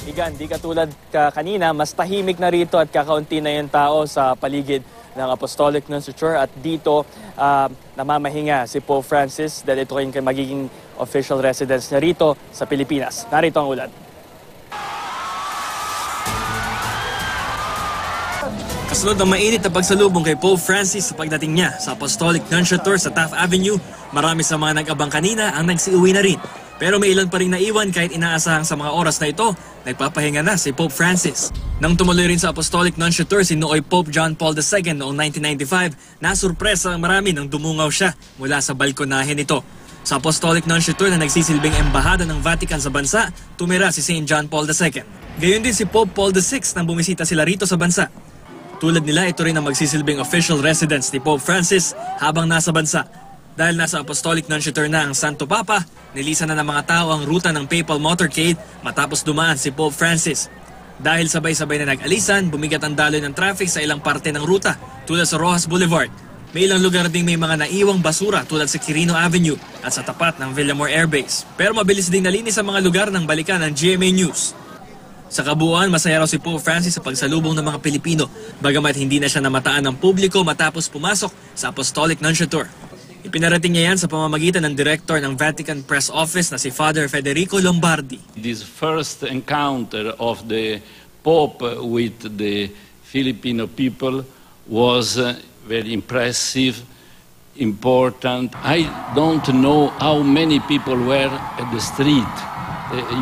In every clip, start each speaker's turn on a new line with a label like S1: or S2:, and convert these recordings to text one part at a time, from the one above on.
S1: Igan, di katulad kanina, mas tahimik na rito at kakaunti na yung tao sa paligid ng Apostolic Nunciature at dito namamahinga si Pope Francis dahil ito yung magiging official residence niya rito sa Pilipinas. Narito ang ulat. Kasunod ng mainit na pagsalubong kay Pope Francis sa pagdating niya sa Apostolic Nunciature sa Taft Avenue, marami sa mga nag-abang kanina ang nagsiuwi na rin. Pero may ilan pa rin naiwan kahit inaasahang sa mga oras na ito, nagpapahinga na si Pope Francis. Nang tumuloy rin sa Apostolic Nunciature si nooy Pope John Paul II noong 1995, nasurpresa ang marami nang dumungaw siya mula sa balkonahe nito. Sa Apostolic Nunciature na nagsisilbing embahada ng Vatican sa bansa, tumira si St. John Paul II. Gayon din si Pope Paul VI nang bumisita sila rito sa bansa. Tulad nila, ito rin ang magsisilbing official residence ni Pope Francis habang nasa bansa. Dahil nasa Apostolic Nunciature na ang Santo Papa, nilisan na ng mga tao ang ruta ng Papal Motorcade matapos dumaan si Pope Francis. Dahil sabay-sabay na nag-alisan, bumigat ang daloy ng traffic sa ilang parte ng ruta tulad sa Rojas Boulevard. May ilang lugar ding may mga naiwang basura tulad sa Quirino Avenue at sa tapat ng Villamor Air Base. Pero mabilis ding nalinis ang mga lugar ng balikan ng GMA News. Sa kabuuan, masaya raw si Pope Francis sa pagsalubong ng mga Pilipino, bagamat hindi na siya namataan ng publiko matapos pumasok sa Apostolic Nunciature. Ipinarating niya yan sa pamamagitan ng Director ng Vatican Press Office na si Father Federico Lombardi.
S2: This first encounter of the Pope with the Filipino people was very impressive, important. I don't know how many people were at the street.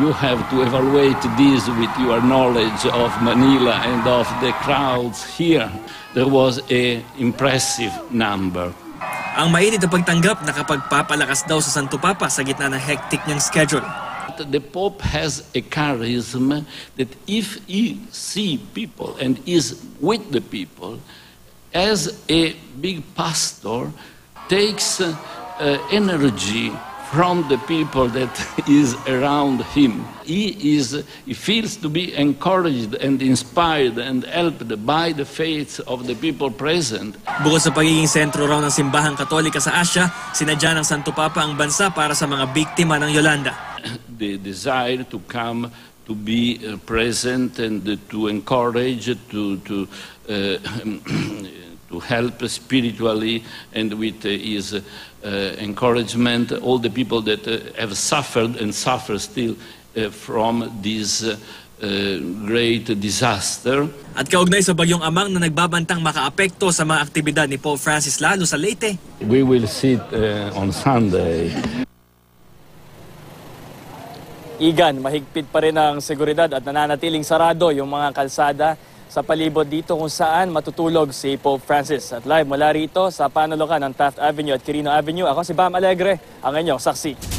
S2: You have to evaluate this with your knowledge of Manila and of the crowds here. There was an impressive number.
S1: Ang mainit na pagtanggap nakapagpapalakas daw sa Santo Papa sa gitna ng hectic niyang schedule.
S2: The Pope has a charisma that if he see people and is with the people, as a big pastor, takes energy from the people that is around him. He feels to be encouraged and inspired and helped by the faith of the people present.
S1: Bukod sa pagiging sentro raw ng simbahang Katolika sa Asya, sinadya ng Santo Papa ang bansa para sa mga biktima ng Yolanda.
S2: The desire to come to be present and to encourage, to help spiritually and with his encouragement all the people that have suffered and suffer still from this great disaster.
S1: At kaugnay sa bagyong Amang na nagbabantang makaapekto sa mga aktibidad ni Pope Francis lalo sa Leyte.
S2: We will sit on Sunday.
S1: Igan, mahigpit pa rin ang seguridad at nananatiling sarado yung mga kalsada sa palibot dito kung saan matutulog si Pope Francis. At live mula rito sa panulukan ng Taft Avenue at Quirino Avenue, ako si Bam Alegre, ang inyong saksi.